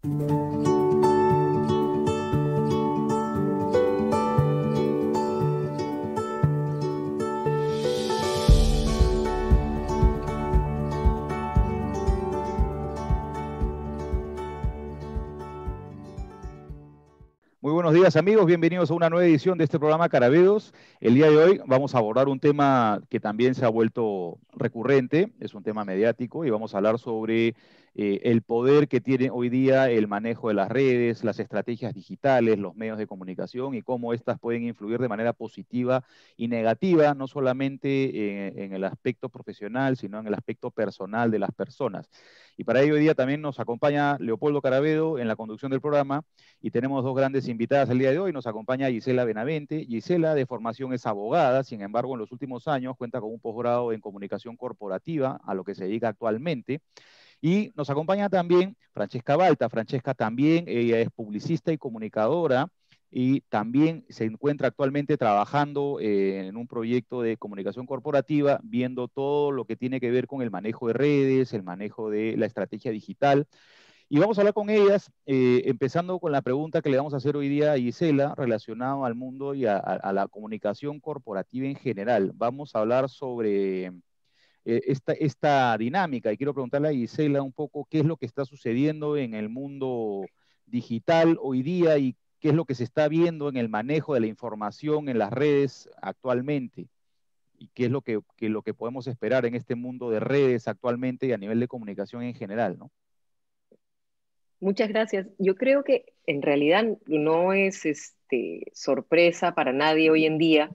Muy buenos días amigos, bienvenidos a una nueva edición de este programa Carabedos. El día de hoy vamos a abordar un tema que también se ha vuelto recurrente, es un tema mediático y vamos a hablar sobre el poder que tiene hoy día el manejo de las redes, las estrategias digitales, los medios de comunicación y cómo éstas pueden influir de manera positiva y negativa, no solamente en el aspecto profesional, sino en el aspecto personal de las personas. Y para ello hoy día también nos acompaña Leopoldo Carabedo en la conducción del programa. Y tenemos dos grandes invitadas el día de hoy. Nos acompaña Gisela Benavente. Gisela, de formación, es abogada, sin embargo, en los últimos años cuenta con un posgrado en comunicación corporativa, a lo que se dedica actualmente. Y nos acompaña también Francesca Balta. Francesca también, ella es publicista y comunicadora y también se encuentra actualmente trabajando en un proyecto de comunicación corporativa, viendo todo lo que tiene que ver con el manejo de redes, el manejo de la estrategia digital. Y vamos a hablar con ellas, empezando con la pregunta que le vamos a hacer hoy día a Gisela, relacionado al mundo y a la comunicación corporativa en general. Vamos a hablar sobre esta dinámica y quiero preguntarle a Gisela un poco qué es lo que está sucediendo en el mundo digital hoy día y qué es lo que se está viendo en el manejo de la información en las redes actualmente y qué es lo que podemos esperar en este mundo de redes actualmente y a nivel de comunicación en general, ¿no? Muchas gracias. Yo creo que en realidad no es sorpresa para nadie hoy en día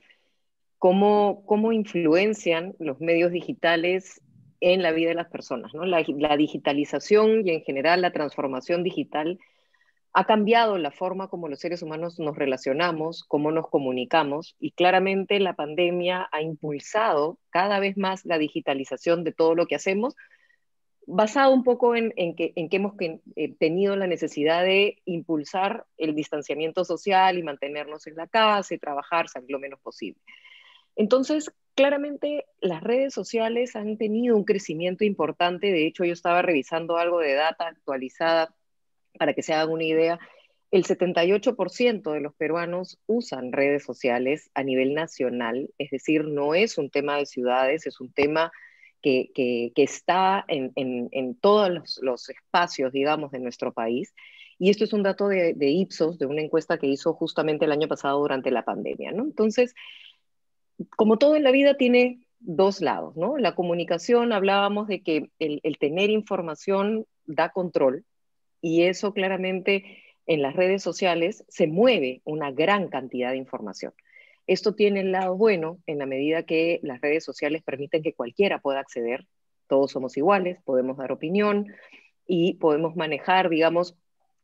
cómo influencian los medios digitales en la vida de las personas, ¿no? La digitalización y en general la transformación digital ha cambiado la forma como los seres humanos nos relacionamos, cómo nos comunicamos, y claramente la pandemia ha impulsado cada vez más la digitalización de todo lo que hacemos, basado un poco en que hemos tenido la necesidad de impulsar el distanciamiento social y mantenernos en la casa y trabajar, salir lo menos posible. Entonces, claramente las redes sociales han tenido un crecimiento importante. De hecho, yo estaba revisando algo de data actualizada para que se hagan una idea. El 78% de los peruanos usan redes sociales a nivel nacional, es decir, no es un tema de ciudades, es un tema que está en todos los espacios, digamos, de nuestro país. Y esto es un dato de Ipsos, de una encuesta que hizo justamente el año pasado durante la pandemia, ¿no? Entonces, como todo en la vida tiene dos lados, ¿no? La comunicación, hablábamos de que el tener información da control, y eso claramente en las redes sociales se mueve una gran cantidad de información. Esto tiene el lado bueno en la medida que las redes sociales permiten que cualquiera pueda acceder, todos somos iguales, podemos dar opinión y podemos manejar, digamos,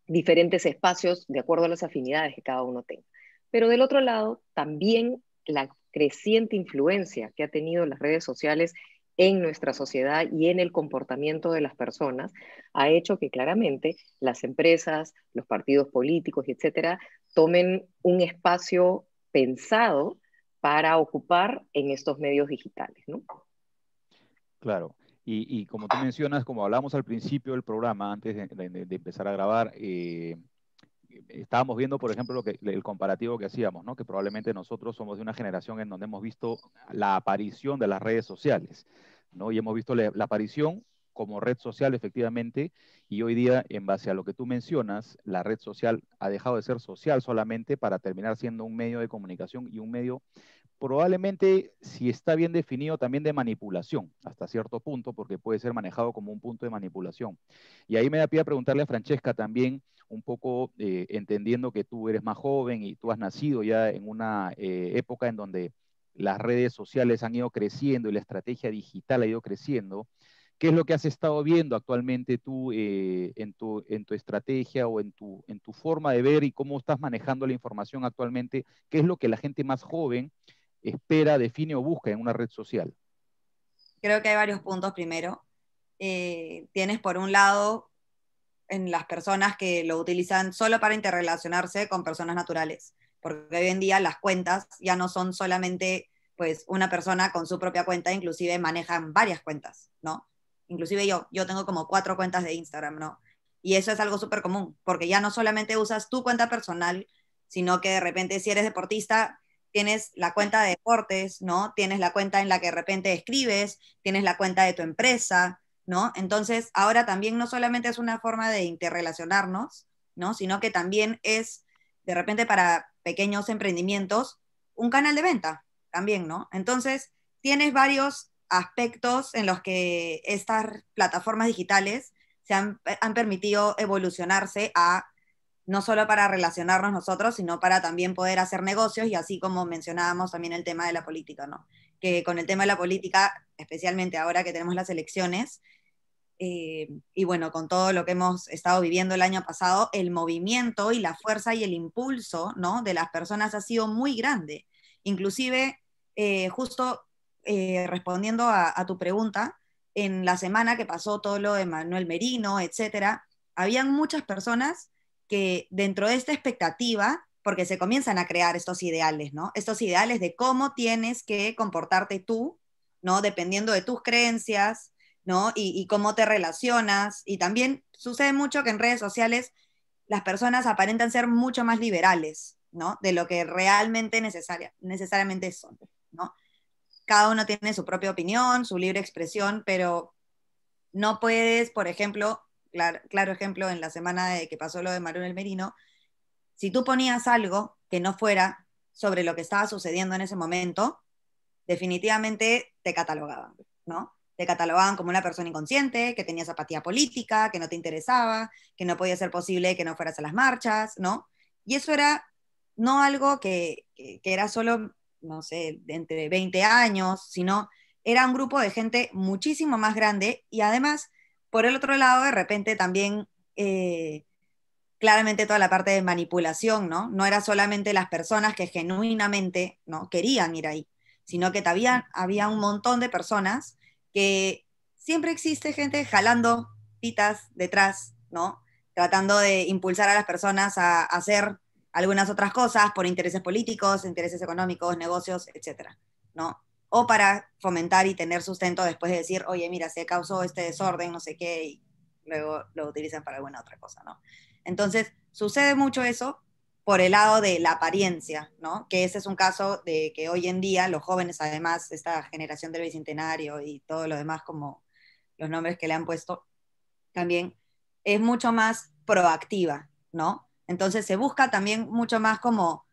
diferentes espacios de acuerdo a las afinidades que cada uno tenga. Pero del otro lado, también la creciente influencia que ha tenido las redes sociales en nuestra sociedad y en el comportamiento de las personas ha hecho que claramente las empresas, los partidos políticos, etcétera, tomen un espacio pensado para ocupar en estos medios digitales, ¿no? Claro. Y como tú mencionas, como hablamos al principio del programa, antes de empezar a grabar, estábamos viendo, por ejemplo, el comparativo que hacíamos, ¿no? Que probablemente nosotros somos de una generación en donde hemos visto la aparición de las redes sociales, ¿no? Y hemos visto la aparición como red social, efectivamente, y hoy día, en base a lo que tú mencionas, la red social ha dejado de ser social solamente para terminar siendo un medio de comunicación y un medio probablemente, si está bien definido, también de manipulación, hasta cierto punto, porque puede ser manejado como un punto de manipulación. Y ahí me da pie a preguntarle a Francesca también, un poco entendiendo que tú eres más joven y tú has nacido ya en una época en donde las redes sociales han ido creciendo y la estrategia digital ha ido creciendo. ¿Qué es lo que has estado viendo actualmente tú en tu estrategia o en tu forma de ver y cómo estás manejando la información actualmente? ¿Qué es lo que la gente más joven espera, define o busca en una red social? Creo que hay varios puntos primero. Tienes por un lado en las personas que lo utilizan solo para interrelacionarse con personas naturales, porque hoy en día las cuentas ya no son solamente pues una persona con su propia cuenta, inclusive manejan varias cuentas, ¿no? Inclusive yo tengo como 4 cuentas de Instagram, ¿no? Y eso es algo súper común, porque ya no solamente usas tu cuenta personal, sino que de repente si eres deportista, tienes la cuenta de deportes, ¿no? Tienes la cuenta en la que de repente escribes, tienes la cuenta de tu empresa, ¿no? Entonces, ahora también no solamente es una forma de interrelacionarnos, ¿no? Sino que también es, de repente, para pequeños emprendimientos, un canal de venta también, ¿no? Entonces, tienes varios aspectos en los que estas plataformas digitales han permitido evolucionarse a no solo para relacionarnos nosotros, sino para también poder hacer negocios y así como mencionábamos también el tema de la política, ¿no? Que con el tema de la política, especialmente ahora que tenemos las elecciones, y bueno, con todo lo que hemos estado viviendo el año pasado, el movimiento y la fuerza y el impulso, ¿no? De las personas ha sido muy grande. Inclusive, justo respondiendo a tu pregunta, en la semana que pasó todo lo de Manuel Merino, etcétera, habían muchas personas que dentro de esta expectativa, porque se comienzan a crear estos ideales, ¿no? Estos ideales de cómo tienes que comportarte tú, ¿no? Dependiendo de tus creencias, ¿no? Y cómo te relacionas. Y también sucede mucho que en redes sociales las personas aparentan ser mucho más liberales, ¿no? De lo que realmente necesariamente son, ¿no? Cada uno tiene su propia opinión, su libre expresión, pero no puedes, por ejemplo, claro ejemplo, en la semana de que pasó lo de Manuel Merino, si tú ponías algo que no fuera sobre lo que estaba sucediendo en ese momento, definitivamente te catalogaban, ¿no? Te catalogaban como una persona inconsciente, que tenías apatía política, que no te interesaba, que no podía ser posible que no fueras a las marchas, ¿no? Y eso era no algo que era solo, no sé, de entre 20 años, sino era un grupo de gente muchísimo más grande y además, por el otro lado, de repente también claramente toda la parte de manipulación, ¿no? No era solamente las personas que genuinamente, ¿no? querían ir ahí, sino que había un montón de personas que siempre existe gente jalando pitas detrás, ¿no? Tratando de impulsar a las personas a hacer algunas otras cosas por intereses políticos, intereses económicos, negocios, etcétera, ¿no? O para fomentar y tener sustento después de decir, oye, mira, se causó este desorden, no sé qué, y luego lo utilizan para alguna otra cosa, ¿no? Entonces, sucede mucho eso por el lado de la apariencia, ¿no? Que ese es un caso de que hoy en día los jóvenes, además, esta generación del Bicentenario y todo lo demás, como los nombres que le han puesto, también es mucho más proactiva, ¿no? Entonces se busca también mucho más como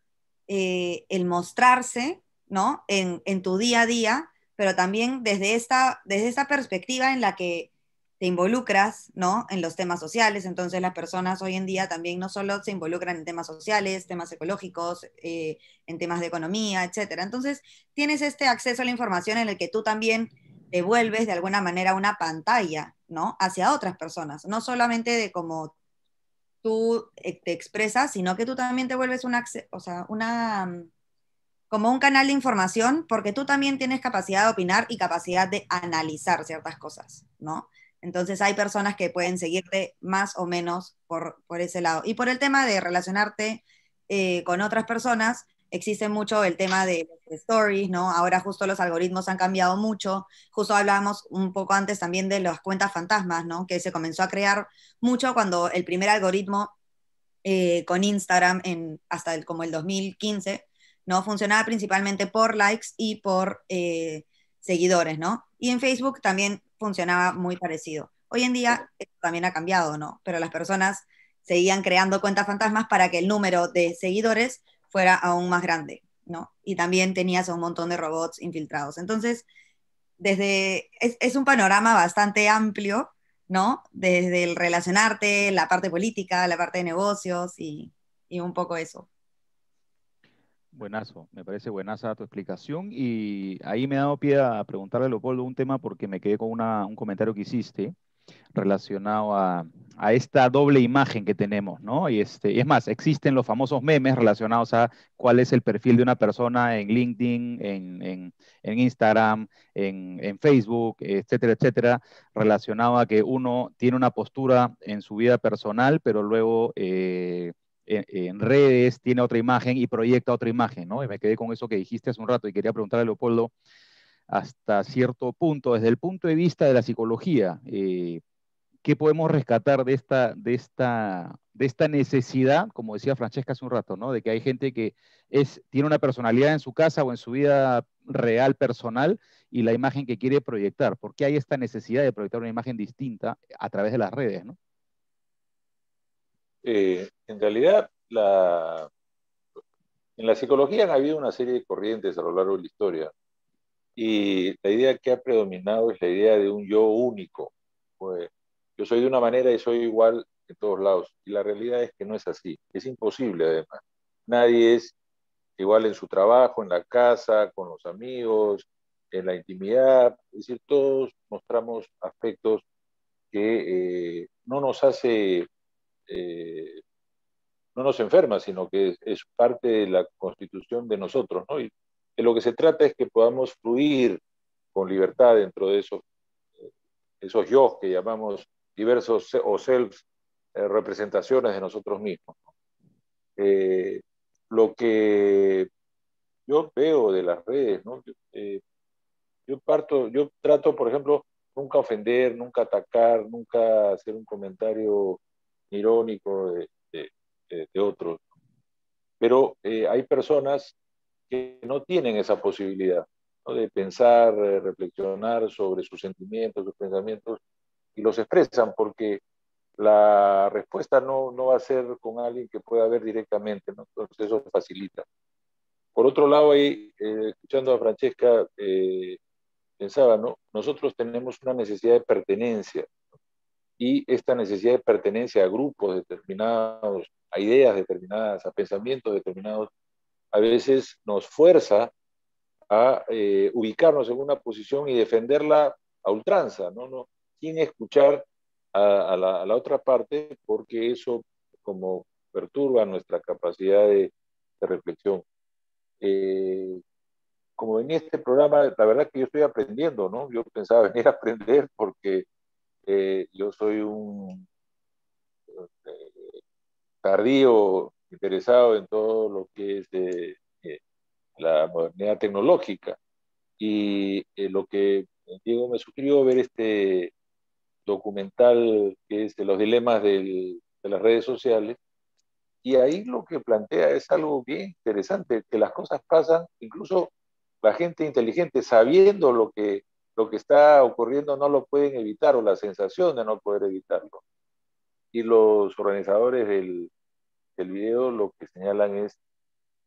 el mostrarse, ¿no? En tu día a día, pero también desde esta perspectiva en la que te involucras, ¿no? En los temas sociales. Entonces las personas hoy en día también no solo se involucran en temas sociales, temas ecológicos, en temas de economía, etcétera. Entonces tienes este acceso a la información en el que tú también te vuelves de alguna manera una pantalla, ¿no? Hacia otras personas, no solamente de cómo tú te expresas, sino que tú también te vuelves o sea, como un canal de información, porque tú también tienes capacidad de opinar y capacidad de analizar ciertas cosas, ¿no? Entonces hay personas que pueden seguirte más o menos por ese lado. Y por el tema de relacionarte con otras personas, existe mucho el tema de los stories, ¿no? Ahora justo los algoritmos han cambiado mucho. Justo hablábamos un poco antes también de las cuentas fantasmas, ¿no? Que se comenzó a crear mucho cuando el primer algoritmo con Instagram hasta como el 2015, ¿no? Funcionaba principalmente por likes y por seguidores, ¿no? Y en Facebook también funcionaba muy parecido. Hoy en día esto también ha cambiado, ¿no? Pero las personas seguían creando cuentas fantasmas para que el número de seguidores fuera aún más grande, ¿no? Y también tenías un montón de robots infiltrados. Entonces, es un panorama bastante amplio, ¿no? Desde el relacionarte, la parte política, la parte de negocios y un poco eso. Buenazo, me parece buenaza tu explicación y ahí me ha dado pie a preguntarle a Leopoldo un tema porque me quedé con un comentario que hiciste relacionado a esta doble imagen que tenemos, ¿no? Y es más, existen los famosos memes relacionados a cuál es el perfil de una persona en LinkedIn, en Instagram, en Facebook, etcétera, etcétera, relacionado a que uno tiene una postura en su vida personal, pero luego en redes tiene otra imagen y proyecta otra imagen, ¿no? Y me quedé con eso que dijiste hace un rato y quería preguntarle a Leopoldo, hasta cierto punto, desde el punto de vista de la psicología, ¿qué podemos rescatar de esta necesidad, como decía Francesca hace un rato, ¿no? De que hay gente que tiene una personalidad en su casa o en su vida real personal y la imagen que quiere proyectar? ¿Por qué hay esta necesidad de proyectar una imagen distinta a través de las redes, ¿no? En realidad, en la psicología han habido una serie de corrientes a lo largo de la historia, y la idea que ha predominado es la idea de un yo único. Pues, yo soy de una manera y soy igual en todos lados, y la realidad es que no es así, es imposible además. Nadie es igual en su trabajo, en la casa, con los amigos, en la intimidad, es decir, todos mostramos aspectos que eh, no nos enferma, sino que es parte de la constitución de nosotros, ¿no? Y de lo que se trata es que podamos fluir con libertad dentro de esos yo que llamamos diversos o selves, representaciones de nosotros mismos, ¿no? Lo que yo veo de las redes, ¿no? Yo trato, por ejemplo, nunca ofender, nunca atacar, nunca hacer un comentario irónico de otros, pero hay personas que no tienen esa posibilidad, ¿no? De pensar, reflexionar sobre sus sentimientos, sus pensamientos, y los expresan porque la respuesta no va a ser con alguien que pueda ver directamente, ¿no? Entonces eso facilita. Por otro lado, ahí, escuchando a Francesca, pensaba, ¿no? Nosotros tenemos una necesidad de pertenencia, y esta necesidad de pertenencia a grupos determinados, a ideas determinadas, a pensamientos determinados, a veces nos fuerza a ubicarnos en una posición y defenderla a ultranza, ¿no? Sin escuchar a la otra parte, porque eso como perturba nuestra capacidad de reflexión. Eh, Como en este programa, la verdad que yo estoy aprendiendo, ¿no? Yo pensaba venir a aprender porque yo soy un tardío interesado en todo lo que es la modernidad tecnológica. Y lo que Diego me sugirió ver este documental que es de los dilemas de las redes sociales, y ahí lo que plantea es algo bien interesante, que las cosas pasan, incluso la gente inteligente, sabiendo lo que está ocurriendo, no lo pueden evitar, o la sensación de no poder evitarlo. Y los organizadores del video lo que señalan es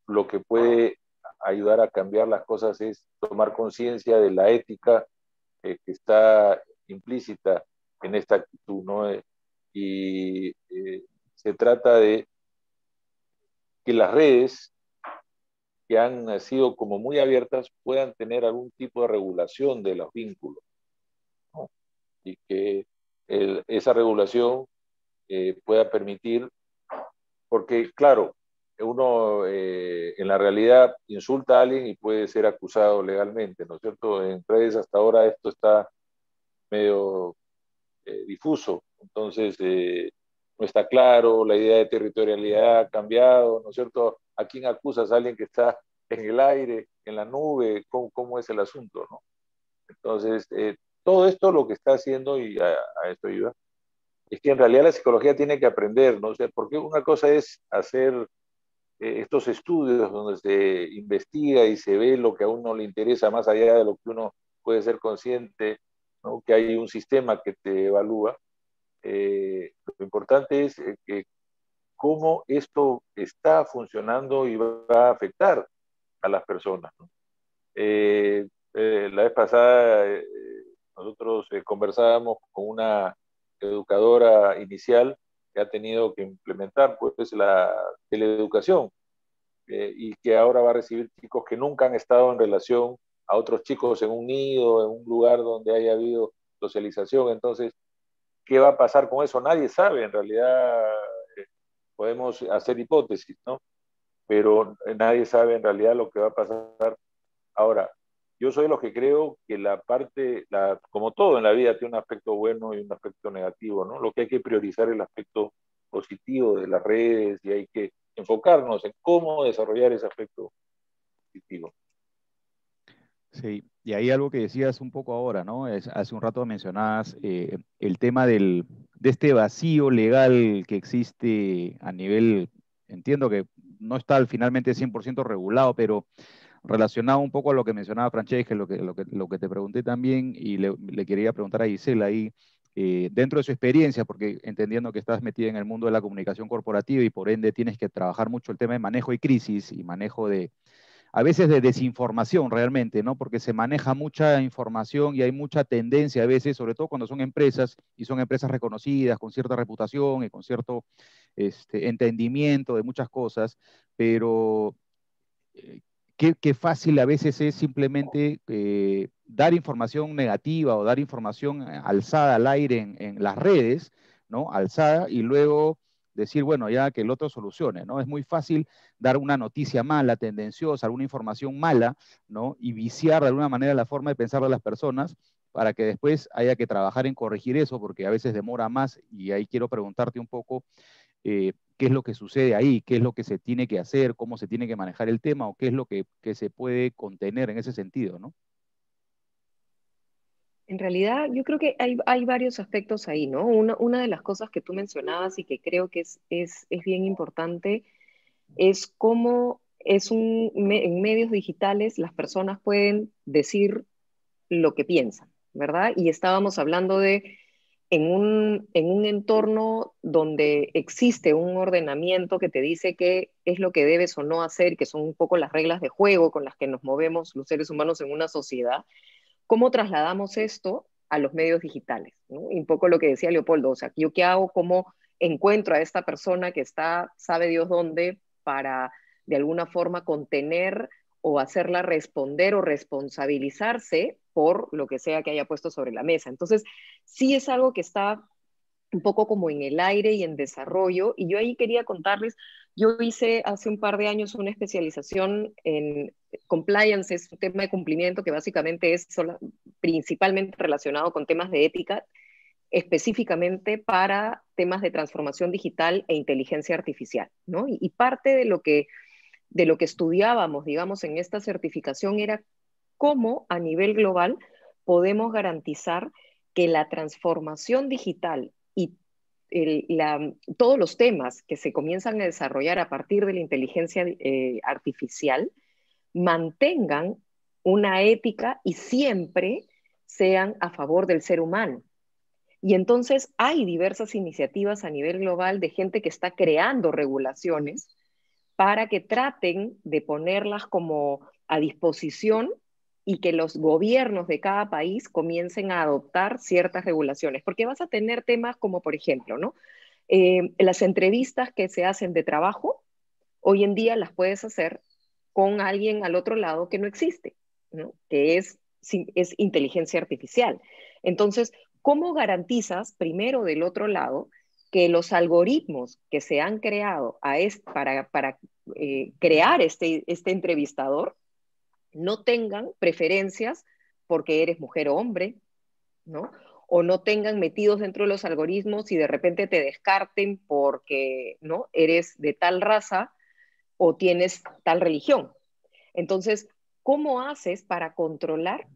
lo que puede ayudar a cambiar las cosas es tomar conciencia de la ética que está implícita en esta actitud, ¿no? Y se trata de que las redes que han sido como muy abiertas puedan tener algún tipo de regulación de los vínculos, ¿no? Y que esa regulación pueda permitir, porque claro, uno en la realidad insulta a alguien y puede ser acusado legalmente, ¿no es cierto? En redes hasta ahora esto está medio difuso, entonces no está claro, la idea de territorialidad ha cambiado, ¿no es cierto? ¿A quién acusas? ¿A alguien que está en el aire, en la nube? ¿Cómo es el asunto, no? Entonces, todo esto lo que está haciendo, y a esto ayuda, es que en realidad la psicología tiene que aprender, ¿no? O sea, porque una cosa es hacer estos estudios donde se investiga y se ve lo que a uno le interesa más allá de lo que uno puede ser consciente, ¿no? Que hay un sistema que te evalúa. Lo importante es que cómo esto está funcionando y va a afectar a las personas, ¿no? La vez pasada nosotros conversábamos con una educadora inicial que ha tenido que implementar pues la teleeducación, y que ahora va a recibir chicos que nunca han estado en relación a otros chicos en un nido, en un lugar donde haya habido socialización. Entonces, ¿qué va a pasar con eso? Nadie sabe, en realidad podemos hacer hipótesis, ¿no? Pero nadie sabe en realidad lo que va a pasar. Ahora, yo soy de los que creo que como todo en la vida, tiene un aspecto bueno y un aspecto negativo, ¿no? Lo que hay que priorizar es el aspecto positivo de las redes, y hay que enfocarnos en cómo desarrollar ese aspecto positivo. Sí, Y ahí algo que decías un poco ahora, ¿no? Hace un rato mencionabas el tema de este vacío legal que existe a nivel, entiendo que no está finalmente 100% regulado, pero relacionado un poco a lo que mencionaba Francesca, lo que te pregunté también, y le quería preguntar a Gisela ahí, dentro de su experiencia, porque entendiendo que estás metida en el mundo de la comunicación corporativa y por ende tienes que trabajar mucho el tema de manejo de crisis y manejo a veces de desinformación realmente, ¿no? Porque se maneja mucha información y hay mucha tendencia a veces, sobre todo cuando son empresas, y son empresas reconocidas, con cierta reputación y con cierto entendimiento de muchas cosas, pero qué fácil a veces es simplemente dar información negativa o dar información alzada al aire en las redes, ¿no? Alzada, y luego decir, bueno, ya que el otro solucione, ¿no? Es muy fácil dar una noticia mala, tendenciosa, alguna información mala, ¿no? Y viciar de alguna manera la forma de pensar de las personas para que después haya que trabajar en corregir eso, porque a veces demora más, y ahí quiero preguntarte un poco qué es lo que sucede ahí, qué es lo que se tiene que hacer, cómo se tiene que manejar el tema o qué es lo que se puede contener en ese sentido, ¿no? En realidad, yo creo que hay varios aspectos ahí, ¿no? Una de las cosas que tú mencionabas y que creo que es bien importante es cómo en medios digitales las personas pueden decir lo que piensan, ¿verdad? Y estábamos hablando de en un entorno donde existe un ordenamiento que te dice qué es lo que debes o no hacer, que son un poco las reglas de juego con las que nos movemos los seres humanos en una sociedad. ¿Cómo trasladamos esto a los medios digitales? ¿No? Y un poco lo que decía Leopoldo, o sea, ¿yo qué hago? ¿Cómo encuentro a esta persona que está, sabe Dios dónde, para de alguna forma contener o hacerla responder o responsabilizarse por lo que sea que haya puesto sobre la mesa? Entonces, sí es algo que está un poco como en el aire y en desarrollo. Y yo ahí quería contarles, yo hice hace un par de años una especialización en compliance, es un tema de cumplimiento que básicamente es principalmente relacionado con temas de ética, específicamente para temas de transformación digital e inteligencia artificial, ¿no? Y parte de lo que estudiábamos, digamos, en esta certificación era cómo a nivel global podemos garantizar que la transformación digital y todos los temas que se comienzan a desarrollar a partir de la inteligencia artificial mantengan una ética y siempre sean a favor del ser humano. Y entonces hay diversas iniciativas a nivel global de gente que está creando regulaciones para que traten de ponerlas como a disposición y que los gobiernos de cada país comiencen a adoptar ciertas regulaciones, porque vas a tener temas como, por ejemplo, ¿no? Las entrevistas que se hacen de trabajo, hoy en día las puedes hacer con alguien al otro lado que no existe, ¿no? Que es inteligencia artificial. Entonces, ¿cómo garantizas primero del otro lado que los algoritmos que se han creado para crear este entrevistador no tengan preferencias porque eres mujer o hombre, ¿no? O no tengan metidos dentro de los algoritmos y de repente te descarten porque, ¿no? Eres de tal raza o tienes tal religión. Entonces, ¿cómo haces para controlar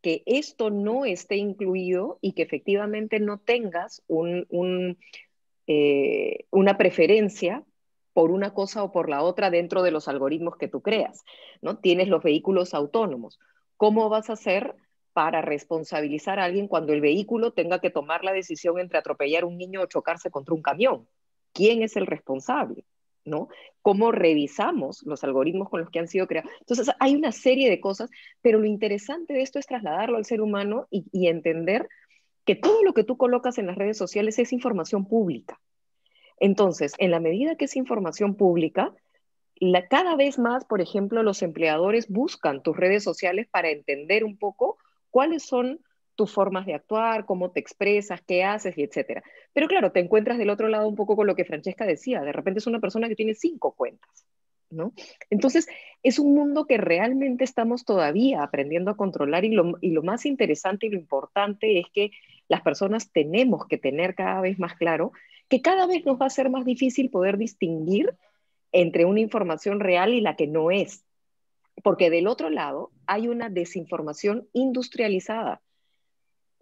que esto no esté incluido y que efectivamente no tengas una preferencia por una cosa o por la otra dentro de los algoritmos que tú creas, ¿no? Tienes los vehículos autónomos. ¿Cómo vas a hacer para responsabilizar a alguien cuando el vehículo tenga que tomar la decisión entre atropellar a un niño o chocarse contra un camión? ¿Quién es el responsable? ¿No? ¿Cómo revisamos los algoritmos con los que han sido creados? Entonces, hay una serie de cosas, pero lo interesante de esto es trasladarlo al ser humano y entender que todo lo que tú colocas en las redes sociales es información pública. Entonces, en la medida que es información pública, cada vez más, por ejemplo, los empleadores buscan tus redes sociales para entender un poco cuáles son tus formas de actuar, cómo te expresas, qué haces, y etcétera. Pero claro, te encuentras del otro lado un poco con lo que Francesca decía, de repente es una persona que tiene 5 cuentas, ¿no? Entonces, es un mundo que realmente estamos todavía aprendiendo a controlar, y lo más interesante y lo importante es que las personas tenemos que tener cada vez más claro que cada vez nos va a ser más difícil poder distinguir entre una información real y la que no es. Porque del otro lado hay una desinformación industrializada,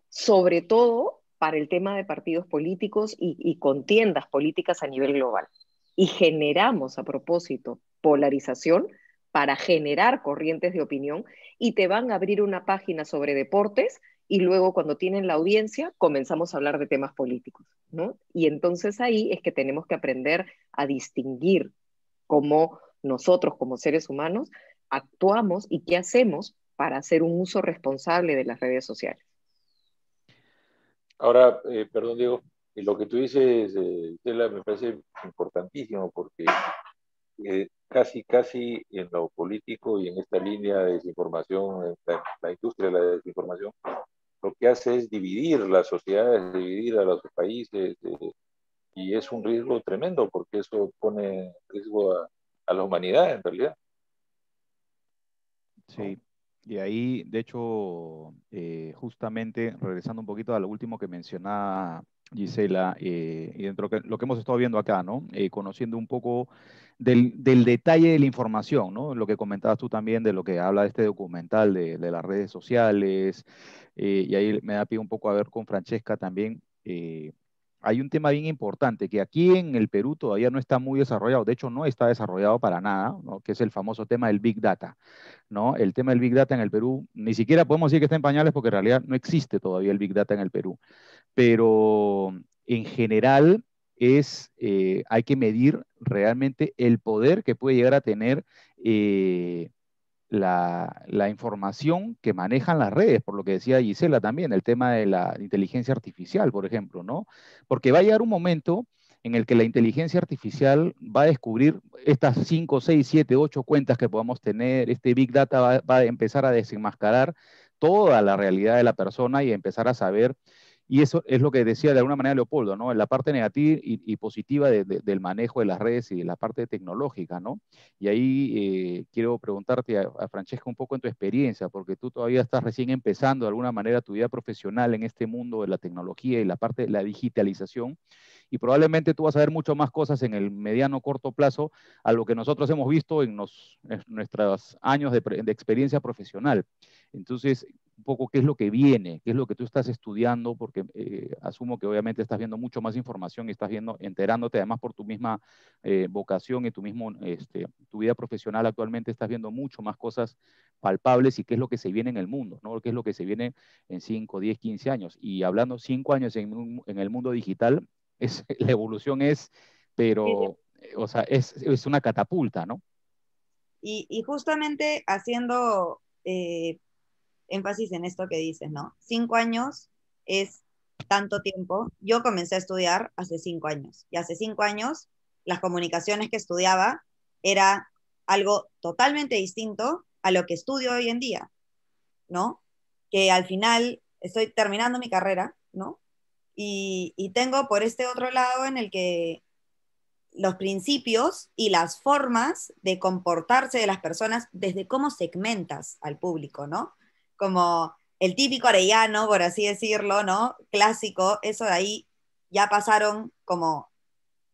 sobre todo para el tema de partidos políticos y contiendas políticas a nivel global. Y generamos a propósito polarización para generar corrientes de opinión y te van a abrir una página sobre deportes y luego cuando tienen la audiencia comenzamos a hablar de temas políticos, ¿no? Y entonces ahí es que tenemos que aprender a distinguir cómo nosotros como seres humanos actuamos y qué hacemos para hacer un uso responsable de las redes sociales. Ahora, perdón, Diego, lo que tú dices, Stella, me parece importantísimo porque casi en lo político y en esta línea de desinformación, en la industria de la desinformación, lo que hace es dividir las sociedades, dividir a los países, y es un riesgo tremendo porque eso pone en riesgo a la humanidad en realidad, ¿no? Sí, y ahí, de hecho, justamente regresando un poquito a lo último que mencionaba Gisela, y dentro de lo que hemos estado viendo acá, ¿no? Conociendo un poco del detalle de la información, ¿no? Lo que comentabas tú también de lo que habla este documental de las redes sociales, y ahí me da pie un poco a ver con Francesca también. Hay un tema bien importante que aquí en el Perú todavía no está muy desarrollado, de hecho no está desarrollado para nada, ¿no? Que es el famoso tema del Big Data, ¿no? El tema del Big Data en el Perú, ni siquiera podemos decir que está en pañales porque en realidad no existe todavía el Big Data en el Perú, pero en general hay que medir realmente el poder que puede llegar a tener la información que manejan las redes, por lo que decía Gisela también, el tema de la inteligencia artificial, por ejemplo, ¿no? Porque va a llegar un momento en el que la inteligencia artificial va a descubrir estas 5, 6, 7, 8 cuentas que podamos tener, este Big Data va a empezar a desenmascarar toda la realidad de la persona y a empezar a saber, y eso es lo que decía de alguna manera Leopoldo, ¿no? En la parte negativa y positiva del manejo de las redes y de la parte tecnológica, ¿no? Y ahí quiero preguntarte a Francesca un poco en tu experiencia, porque tú todavía estás recién empezando de alguna manera tu vida profesional en este mundo de la tecnología y la parte de la digitalización, y probablemente tú vas a ver mucho más cosas en el mediano corto plazo a lo que nosotros hemos visto en nuestros años de experiencia profesional. Entonces, un poco qué es lo que viene, qué es lo que tú estás estudiando, porque asumo que obviamente estás viendo mucho más información y estás viendo, enterándote además por tu misma vocación y tu vida profesional actualmente estás viendo mucho más cosas palpables y qué es lo que se viene en el mundo, ¿no? Qué es lo que se viene en 5, 10, 15 años. Y hablando 5 años en el mundo digital, la evolución pero, o sea, es una catapulta, ¿no? Y justamente haciendo énfasis en esto que dices, ¿no? 5 años es tanto tiempo. Yo comencé a estudiar hace 5 años y hace 5 años las comunicaciones que estudiaba era algo totalmente distinto a lo que estudio hoy en día, ¿no? Que al final estoy terminando mi carrera, ¿no? Y tengo por este otro lado en el que los principios y las formas de comportarse de las personas desde cómo segmentas al público, ¿no? Como el típico arellano, por así decirlo, ¿no? Clásico, eso de ahí ya pasaron como,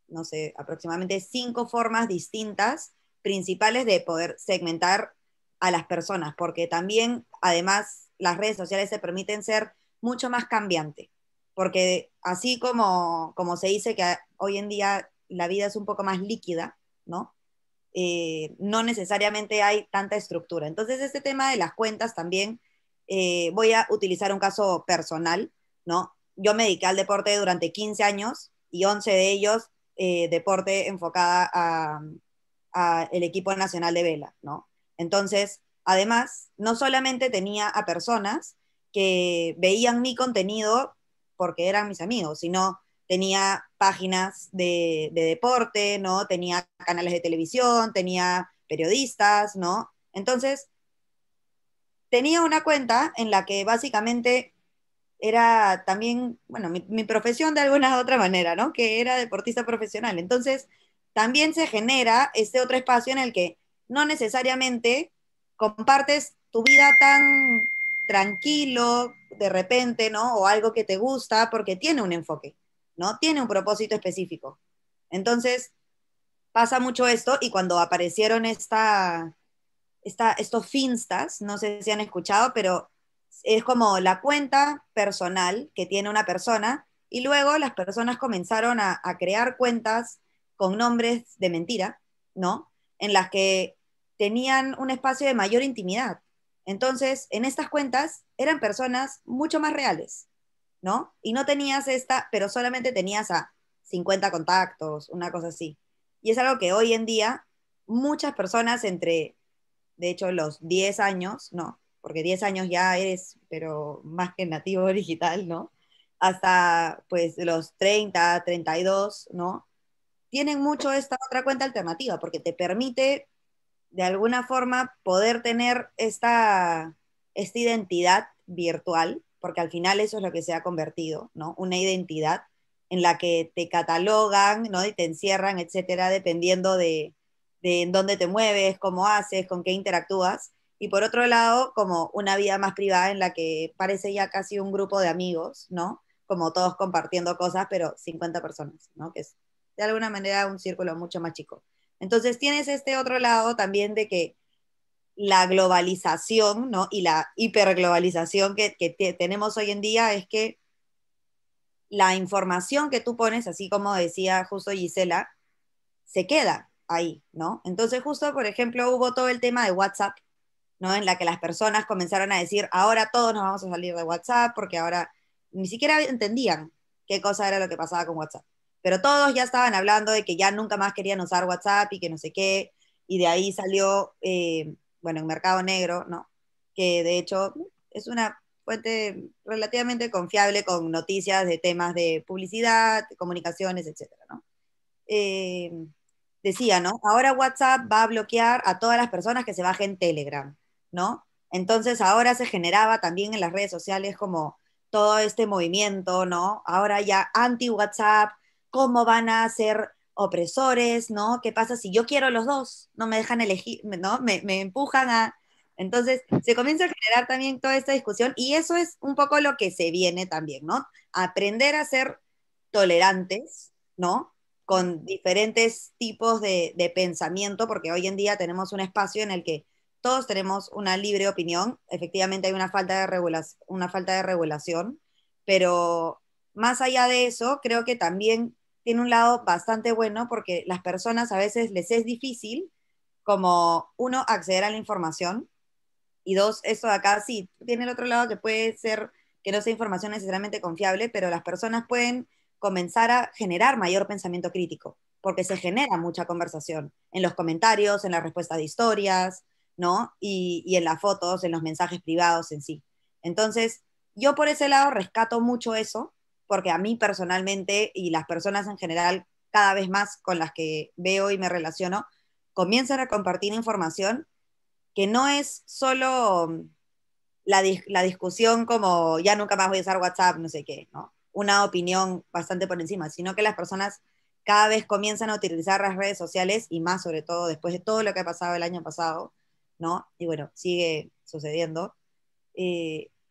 no sé, aproximadamente 5 formas distintas principales de poder segmentar a las personas, porque también, además, las redes sociales se permiten ser mucho más cambiante, porque así como se dice que hoy en día la vida es un poco más líquida, ¿no? No necesariamente hay tanta estructura. Entonces, este tema de las cuentas también, voy a utilizar un caso personal, ¿no? Yo me dediqué al deporte durante 15 años y 11 de ellos deporte enfocada a el equipo nacional de vela, ¿no? Entonces, además, no solamente tenía a personas que veían mi contenido porque eran mis amigos, sino tenía páginas de deporte, ¿no? Tenía canales de televisión, tenía periodistas, ¿no? Entonces, tenía una cuenta en la que básicamente era también, bueno, mi profesión de alguna otra manera, ¿no? Que era deportista profesional. Entonces, también se genera este otro espacio en el que no necesariamente compartes tu vida tan tranquilo de repente, ¿no? O algo que te gusta porque tiene un enfoque, ¿no? Tiene un propósito específico. Entonces, pasa mucho esto y cuando aparecieron estos finstas, no sé si han escuchado, pero es como la cuenta personal que tiene una persona y luego las personas comenzaron a crear cuentas con nombres de mentira, ¿no? En las que tenían un espacio de mayor intimidad. Entonces, en estas cuentas eran personas mucho más reales, ¿no? Y no tenías pero solamente tenías a 50 contactos, una cosa así. Y es algo que hoy en día muchas personas de hecho, los 10 años, no, porque 10 años ya eres, pero más que nativo digital, ¿no? Hasta pues los 30, 32, ¿no? Tienen mucho esta otra cuenta alternativa, porque te permite de alguna forma poder tener esta identidad virtual, porque al final eso es lo que se ha convertido, ¿no? Una identidad en la que te catalogan, ¿no? Y te encierran, etcétera, dependiendo de en dónde te mueves, cómo haces, con qué interactúas. Y por otro lado, como una vida más privada en la que parece ya casi un grupo de amigos, ¿no? Como todos compartiendo cosas, pero 50 personas, ¿no? Que es de alguna manera un círculo mucho más chico. Entonces tienes este otro lado también de que la globalización, ¿no? Y la hiperglobalización que tenemos hoy en día es que la información que tú pones, así como decía justo Gisela, se queda ahí, ¿no? Entonces justo, por ejemplo, hubo todo el tema de WhatsApp, ¿no? En la que las personas comenzaron a decir, ahora todos nos vamos a salir de WhatsApp, porque ahora ni siquiera entendían qué cosa era lo que pasaba con WhatsApp. Pero todos ya estaban hablando de que ya nunca más querían usar WhatsApp y que no sé qué, y de ahí salió, bueno, en Mercado Negro, ¿no? Que de hecho es una fuente relativamente confiable con noticias de temas de publicidad, comunicaciones, etcétera, ¿no? Eh, Decía, ¿no? Ahora WhatsApp va a bloquear a todas las personas que se bajen Telegram, ¿no? Entonces ahora se generaba también en las redes sociales como todo este movimiento, ¿no? Ahora ya anti-WhatsApp, ¿cómo van a ser opresores, ¿no? ¿Qué pasa si yo quiero los dos? No me dejan elegir, ¿no? Me empujan a... Entonces se comienza a generar también toda esta discusión y eso es un poco lo que se viene también, ¿no? Aprender a ser tolerantes, ¿no? Con diferentes tipos de pensamiento, porque hoy en día tenemos un espacio en el que todos tenemos una libre opinión. Efectivamente hay una falta de regulación, pero más allá de eso, creo que también tiene un lado bastante bueno porque las personas a veces les es difícil, como uno, acceder a la información, y dos, esto de acá sí, tiene el otro lado que puede ser que no sea información necesariamente confiable, pero las personas pueden comenzar a generar mayor pensamiento crítico, porque se genera mucha conversación en los comentarios, en la respuesta de historias, ¿no? Y en las fotos, en los mensajes privados en sí. Entonces, yo por ese lado rescato mucho eso, porque a mí personalmente y las personas en general, cada vez más con las que veo y me relaciono, comienzan a compartir información que no es solo la discusión como ya nunca más voy a usar WhatsApp, no sé qué, ¿no? Una opinión bastante por encima, sino que las personas cada vez comienzan a utilizar las redes sociales y más sobre todo después de todo lo que ha pasado el año pasado, ¿no? Y bueno, sigue sucediendo.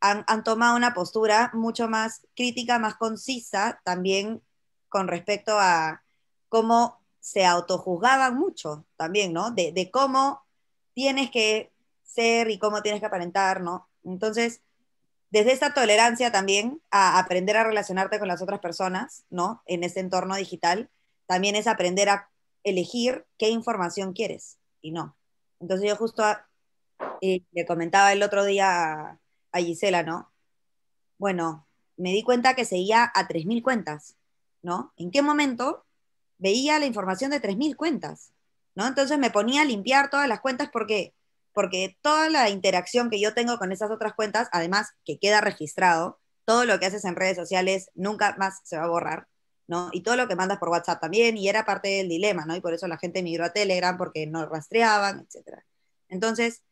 Han tomado una postura mucho más crítica, más concisa, también con respecto a cómo se autojuzgaban mucho también, ¿no? De cómo tienes que ser y cómo tienes que aparentar, ¿no? Entonces, desde esta tolerancia también a aprender a relacionarte con las otras personas, ¿no? En este entorno digital, también es aprender a elegir qué información quieres y no. Entonces yo justo le comentaba el otro día a Gisela, ¿no? Bueno, me di cuenta que seguía a 3.000 cuentas, ¿no? ¿En qué momento veía la información de 3.000 cuentas? ¿No? Entonces me ponía a limpiar todas las cuentas porque toda la interacción que yo tengo con esas otras cuentas, además que queda registrado, todo lo que haces en redes sociales nunca más se va a borrar, ¿no? Y todo lo que mandas por WhatsApp también, y era parte del dilema, ¿no? Y por eso la gente migró a Telegram porque no rastreaban, etcétera. Entonces,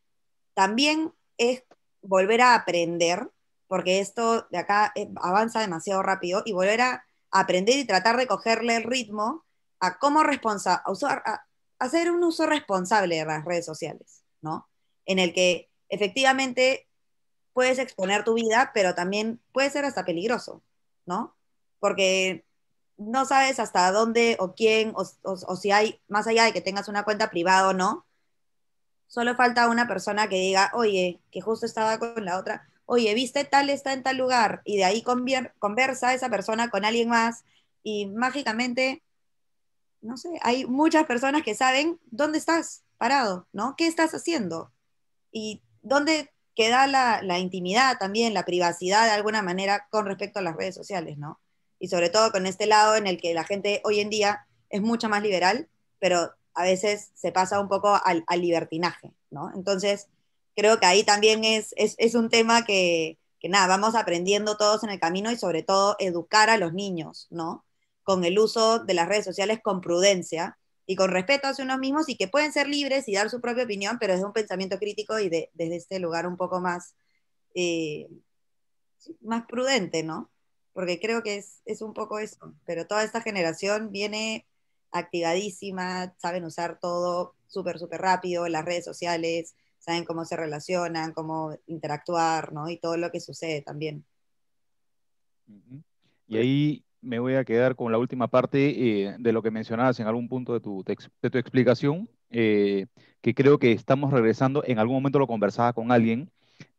también es volver a aprender, porque esto de acá avanza demasiado rápido, y volver a aprender y tratar de cogerle el ritmo a cómo hacer un uso responsable de las redes sociales, ¿no? En el que efectivamente puedes exponer tu vida, pero también puede ser hasta peligroso, ¿no? Porque no sabes hasta dónde o quién, o si hay, más allá de que tengas una cuenta privada o no, Solo falta una persona que diga, oye, que justo estaba con la otra, oye, ¿viste tal está en tal lugar? Y de ahí conversa esa persona con alguien más y mágicamente, no sé, hay muchas personas que saben dónde estás parado, ¿no? ¿Qué estás haciendo? Y dónde queda la intimidad también, la privacidad de alguna manera con respecto a las redes sociales, ¿no? Y sobre todo con este lado en el que la gente hoy en día es mucho más liberal, pero a veces se pasa un poco al libertinaje, ¿no? Entonces, creo que ahí también es un tema que nada, vamos aprendiendo todos en el camino y sobre todo educar a los niños, ¿no? Con el uso de las redes sociales con prudencia y con respeto hacia unos mismos y que pueden ser libres y dar su propia opinión, pero desde un pensamiento crítico y desde este lugar un poco más, eh, más prudente, ¿no? Porque creo que es un poco eso, pero toda esta generación viene activadísima, saben usar todo súper, súper rápido, las redes sociales, saben cómo se relacionan, cómo interactuar, ¿no? Y todo lo que sucede también. Ujú. Y ahí me voy a quedar con la última parte de lo que mencionabas en algún punto de tu explicación, que creo que estamos regresando, en algún momento lo conversaba con alguien,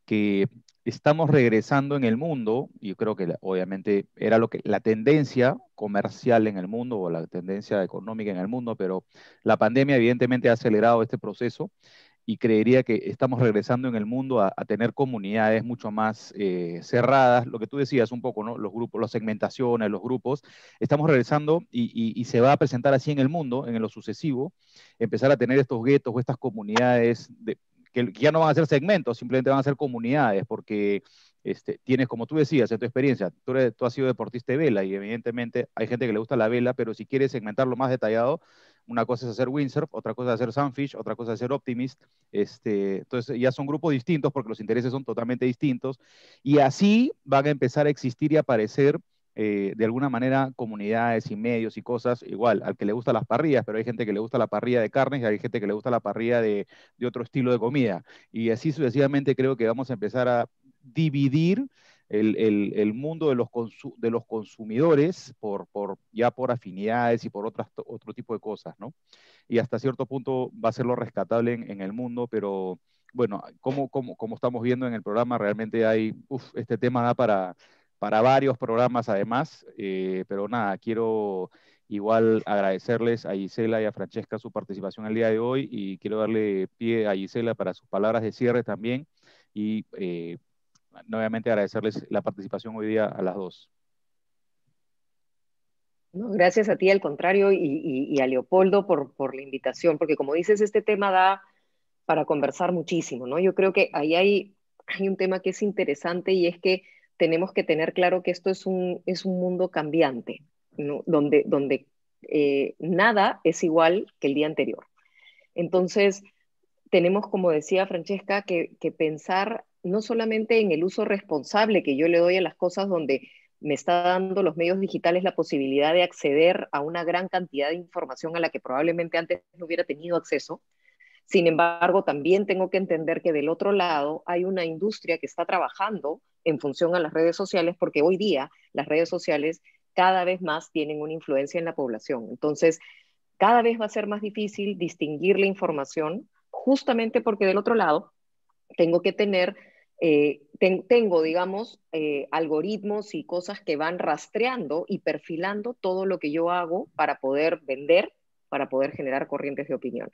que estamos regresando en el mundo, y yo creo que obviamente era la tendencia comercial en el mundo o la tendencia económica en el mundo, pero la pandemia evidentemente ha acelerado este proceso y creería que estamos regresando en el mundo a tener comunidades mucho más cerradas, lo que tú decías un poco, ¿no? Los grupos, las segmentaciones, los grupos, estamos regresando y se va a presentar así en el mundo, en lo sucesivo, empezar a tener estos guetos o estas comunidades que ya no van a ser segmentos, simplemente van a ser comunidades, porque tienes, como tú decías, en tu experiencia, tú has sido deportista de vela y evidentemente hay gente que le gusta la vela, pero si quieres segmentarlo más detallado, una cosa es hacer windsurf, otra cosa es hacer sunfish, otra cosa es hacer optimist. Entonces ya son grupos distintos porque los intereses son totalmente distintos. Y así van a empezar a existir y aparecer de alguna manera comunidades y medios y cosas, igual, al que le gusta las parrillas, pero hay gente que le gusta la parrilla de carnes y hay gente que le gusta la parrilla de otro estilo de comida. Y así sucesivamente creo que vamos a empezar a dividir el mundo de los consumidores ya por afinidades y por otro tipo de cosas, ¿no? Y hasta cierto punto va a ser lo rescatable en el mundo, pero bueno, como estamos viendo en el programa, realmente este tema da para varios programas además, pero nada, quiero igual agradecerles a Gisela y a Francesca su participación el día de hoy y quiero darle pie a Gisela para sus palabras de cierre también y nuevamente agradecerles la participación hoy día a las dos. No, gracias a ti, al contrario, y a Leopoldo por la invitación, porque como dices, este tema da para conversar muchísimo, ¿no? Yo creo que ahí hay un tema que es interesante y es que tenemos que tener claro que esto es un mundo cambiante, ¿no? Donde nada es igual que el día anterior. Entonces, tenemos, como decía Francesca, que pensar no solamente en el uso responsable que yo le doy a las cosas donde me está dando los medios digitales la posibilidad de acceder a una gran cantidad de información a la que probablemente antes no hubiera tenido acceso. Sin embargo, también tengo que entender que del otro lado hay una industria que está trabajando en función a las redes sociales, porque hoy día las redes sociales cada vez más tienen una influencia en la población. Entonces, cada vez va a ser más difícil distinguir la información, justamente porque del otro lado tengo que tener, tengo, digamos, algoritmos y cosas que van rastreando y perfilando todo lo que yo hago para poder vender, para poder generar corrientes de opinión.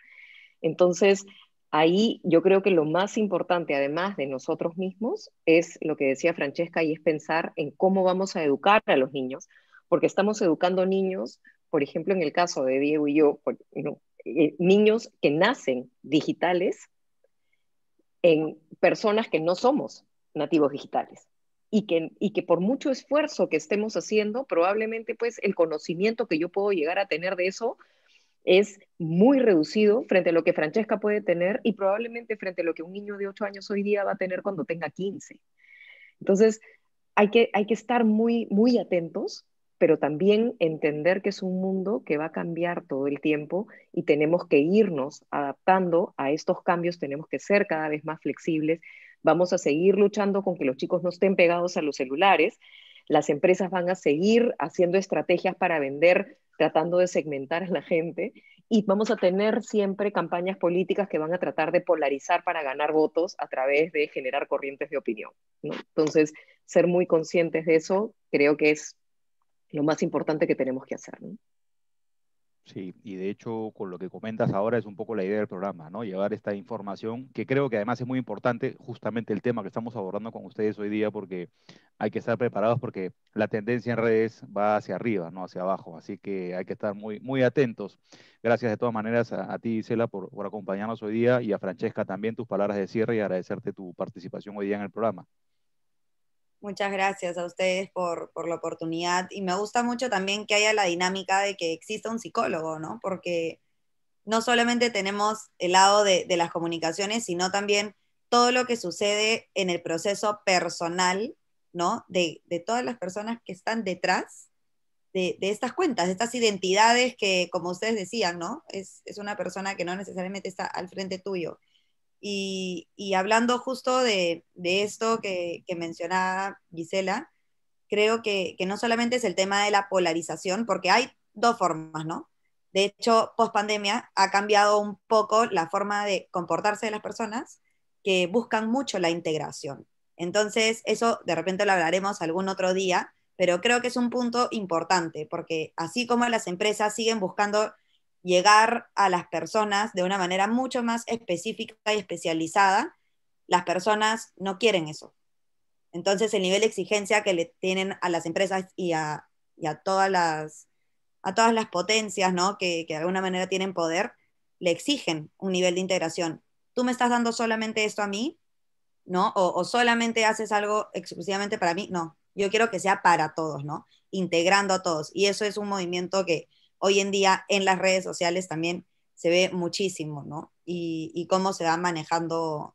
Entonces, ahí yo creo que lo más importante, además de nosotros mismos, es lo que decía Francesca, y es pensar en cómo vamos a educar a los niños, porque estamos educando niños, por ejemplo, en el caso de Diego y yo, niños que nacen digitales en personas que no somos nativos digitales. Y que por mucho esfuerzo que estemos haciendo, probablemente pues el conocimiento que yo puedo llegar a tener de eso es muy reducido frente a lo que Francesca puede tener y probablemente frente a lo que un niño de 8 años hoy día va a tener cuando tenga 15. Entonces, hay que estar muy, muy atentos, pero también entender que es un mundo que va a cambiar todo el tiempo y tenemos que irnos adaptando a estos cambios, tenemos que ser cada vez más flexibles, vamos a seguir luchando con que los chicos no estén pegados a los celulares, las empresas van a seguir haciendo estrategias para vender, tratando de segmentar a la gente, y vamos a tener siempre campañas políticas que van a tratar de polarizar para ganar votos a través de generar corrientes de opinión, ¿no? Entonces, ser muy conscientes de eso creo que es lo más importante que tenemos que hacer, ¿no? Sí, y de hecho con lo que comentas ahora es un poco la idea del programa, ¿no? Llevar esta información, que creo que además es muy importante, justamente el tema que estamos abordando con ustedes hoy día, porque hay que estar preparados porque la tendencia en redes va hacia arriba, no hacia abajo, así que hay que estar muy, muy atentos. Gracias de todas maneras a ti, Isela, por acompañarnos hoy día y a Francesca también tus palabras de cierre y agradecerte tu participación hoy día en el programa. Muchas gracias a ustedes por la oportunidad y me gusta mucho también que haya la dinámica de que exista un psicólogo, ¿no? Porque no solamente tenemos el lado de las comunicaciones, sino también todo lo que sucede en el proceso personal, ¿no? De todas las personas que están detrás de estas cuentas, de estas identidades que, como ustedes decían, ¿no? Es una persona que no necesariamente está al frente tuyo. Y hablando justo de esto que mencionaba Gisela, creo que no solamente es el tema de la polarización, porque hay dos formas, ¿no? De hecho, post pandemia ha cambiado un poco la forma de comportarse de las personas que buscan mucho la integración. Entonces, eso de repente lo hablaremos algún otro día, pero creo que es un punto importante, porque así como las empresas siguen buscando llegar a las personas de una manera mucho más específica y especializada, las personas no quieren eso. Entonces, el nivel de exigencia que le tienen a las empresas y a todas las potencias, ¿no? Que de alguna manera tienen poder, le exigen un nivel de integración. Tú me estás dando solamente esto a mí, ¿no? O solamente haces algo exclusivamente para mí. No, yo quiero que sea para todos, ¿no? Integrando a todos. Y eso es un movimiento que hoy en día en las redes sociales también se ve muchísimo, ¿no? Y cómo se va manejando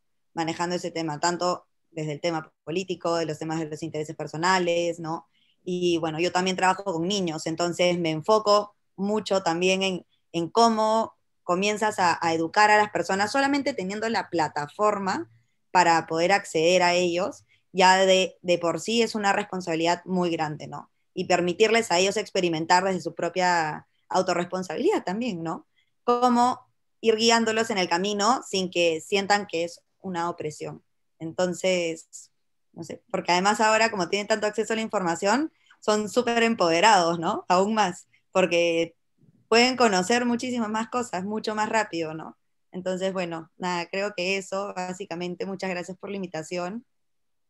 ese tema, tanto desde el tema político, de los temas de los intereses personales, ¿no? Y bueno, yo también trabajo con niños, entonces me enfoco mucho también en cómo comienzas a educar a las personas solamente teniendo la plataforma para poder acceder a ellos, ya de por sí es una responsabilidad muy grande, ¿no? Y permitirles a ellos experimentar desde su propia autorresponsabilidad también, ¿no? Cómo ir guiándolos en el camino sin que sientan que es una opresión. Entonces, no sé, porque además ahora como tienen tanto acceso a la información, son súper empoderados, ¿no? Aún más, porque pueden conocer muchísimas más cosas, mucho más rápido, ¿no? Entonces, bueno, nada, creo que eso, básicamente, muchas gracias por la invitación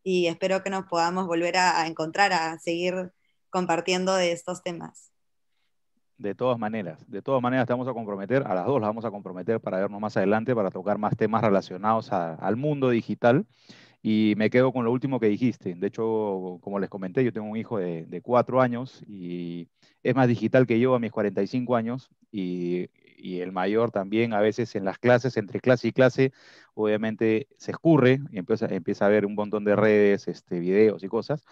y espero que nos podamos volver a encontrar, a seguir compartiendo de estos temas. De todas maneras te vamos a comprometer, a las dos las vamos a comprometer para vernos más adelante, para tocar más temas relacionados al mundo digital. Y me quedo con lo último que dijiste. De hecho, como les comenté, yo tengo un hijo de 4 años y es más digital que yo a mis 45 años. Y el mayor también a veces en las clases, entre clase y clase, obviamente se escurre y empieza a ver un montón de redes, videos y cosas.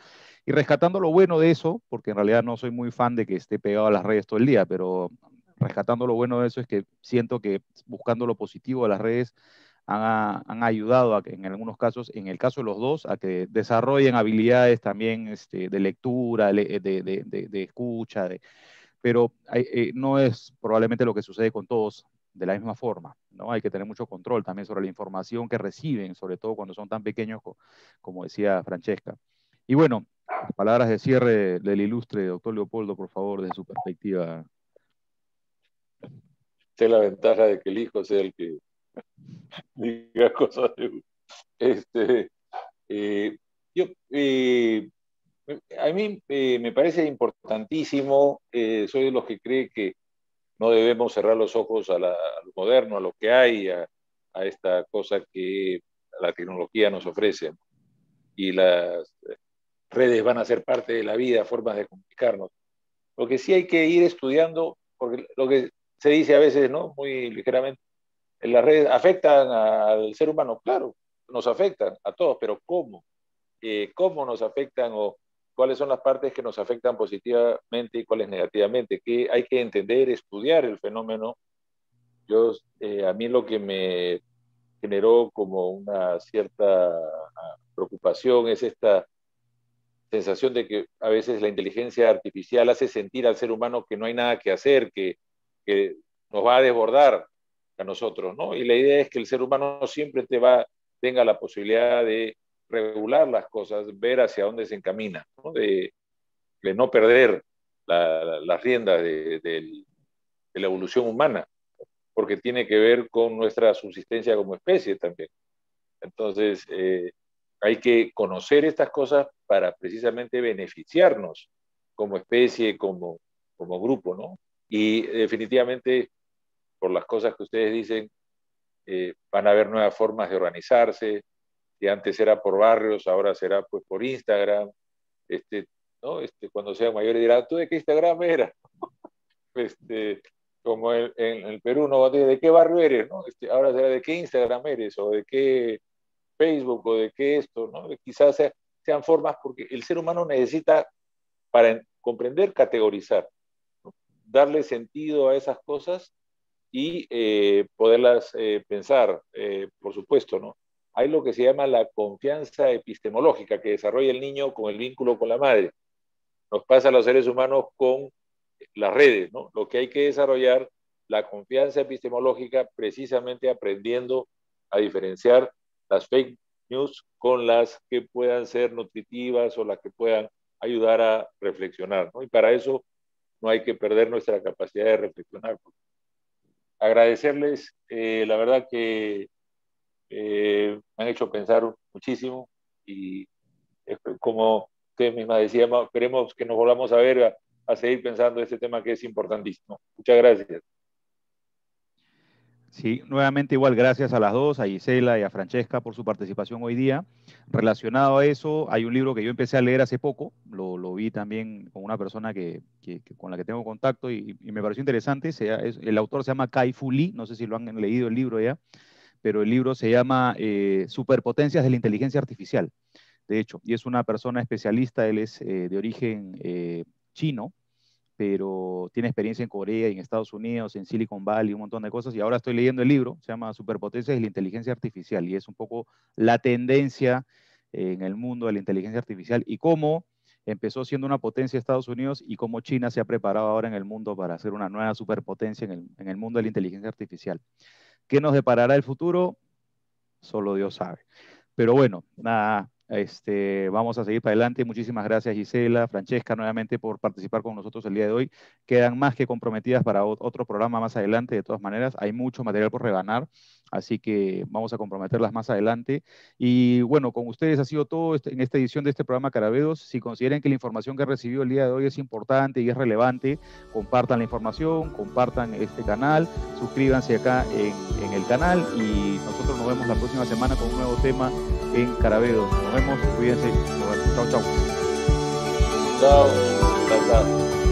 Y rescatando lo bueno de eso, porque en realidad no soy muy fan de que esté pegado a las redes todo el día, pero rescatando lo bueno de eso es que siento que buscando lo positivo de las redes han ayudado a que en algunos casos, en el caso de los dos, a que desarrollen habilidades también de lectura, de escucha, pero no es probablemente lo que sucede con todos de la misma forma, ¿no? Hay que tener mucho control también sobre la información que reciben, sobre todo cuando son tan pequeños, como decía Francesca. Y bueno, las palabras de cierre del ilustre doctor Leopoldo, por favor, desde su perspectiva. Esta es la ventaja de que el hijo sea el que diga cosas de uno. Este, eh, yo, a mí me parece importantísimo, soy de los que cree que no debemos cerrar los ojos a lo moderno, a lo que hay, a esta cosa que la tecnología nos ofrece. Y las redes van a ser parte de la vida, formas de comunicarnos. Lo que sí hay que ir estudiando, porque lo que se dice a veces, ¿no? Muy ligeramente, las redes afectan al ser humano, claro, nos afectan a todos, pero ¿cómo? ¿Cómo nos afectan o cuáles son las partes que nos afectan positivamente y cuáles negativamente? Que hay que entender, estudiar el fenómeno. A mí lo que me generó como una cierta preocupación es esta sensación de que a veces la inteligencia artificial hace sentir al ser humano que no hay nada que hacer, que nos va a desbordar a nosotros, ¿no? Y la idea es que el ser humano siempre tenga la posibilidad de regular las cosas, ver hacia dónde se encamina, ¿no? De no perder las riendas de la evolución humana, porque tiene que ver con nuestra subsistencia como especie también. Entonces, hay que conocer estas cosas para precisamente beneficiarnos como especie, como grupo, ¿no? Y definitivamente, por las cosas que ustedes dicen, van a haber nuevas formas de organizarse. Si antes era por barrios, ahora será pues por Instagram. ¿No? Cuando sean mayores dirán, ¿tú de qué Instagram eras? Como en el Perú, ¿no? ¿De qué barrio eres? ¿No? Ahora será de qué Instagram eres, o de qué Facebook, o de qué esto, ¿no? Quizás sean formas, porque el ser humano necesita, para comprender, categorizar, ¿no? Darle sentido a esas cosas y poderlas pensar, por supuesto, ¿no? Hay lo que se llama la confianza epistemológica que desarrolla el niño con el vínculo con la madre. Nos pasa a los seres humanos con las redes, ¿no? Lo que hay que desarrollar, la confianza epistemológica, precisamente aprendiendo a diferenciar las fake news con las que puedan ser nutritivas o las que puedan ayudar a reflexionar, ¿no? Y para eso no hay que perder nuestra capacidad de reflexionar. Agradecerles, la verdad que me han hecho pensar muchísimo y como usted misma decía, esperemos que nos volvamos a ver a seguir pensando este tema que es importantísimo. Muchas gracias. Sí, nuevamente igual gracias a las dos, a Gisela y a Francesca por su participación hoy día. Relacionado a eso, hay un libro que yo empecé a leer hace poco, lo vi también con una persona con la que tengo contacto y me pareció interesante. El autor se llama Kai-Fu Lee, no sé si lo han leído el libro ya, pero el libro se llama Superpotencias de la Inteligencia Artificial, de hecho, y es una persona especialista, él es de origen chino, pero tiene experiencia en Corea y en Estados Unidos, en Silicon Valley, un montón de cosas, y ahora estoy leyendo el libro, se llama Superpotencias de la Inteligencia Artificial, y es un poco la tendencia en el mundo de la inteligencia artificial y cómo empezó siendo una potencia Estados Unidos y cómo China se ha preparado ahora en el mundo para ser una nueva superpotencia en el mundo de la inteligencia artificial. ¿Qué nos deparará el futuro? Solo Dios sabe. Pero bueno, nada, vamos a seguir para adelante. Muchísimas gracias, Gisela, Francesca, nuevamente por participar con nosotros el día de hoy. Quedan más que comprometidas para otro programa más adelante. De todas maneras, hay mucho material por rebanar, así que vamos a comprometerlas más adelante. Y bueno, con ustedes ha sido todo en esta edición de este programa Carabedos. Si consideran que la información que he recibido el día de hoy es importante y es relevante, compartan la información, compartan este canal, suscríbanse acá en el canal y nosotros nos vemos la próxima semana con un nuevo tema en Carabedos. Nos vemos, cuídense. Chao, chao. Chao. Chao.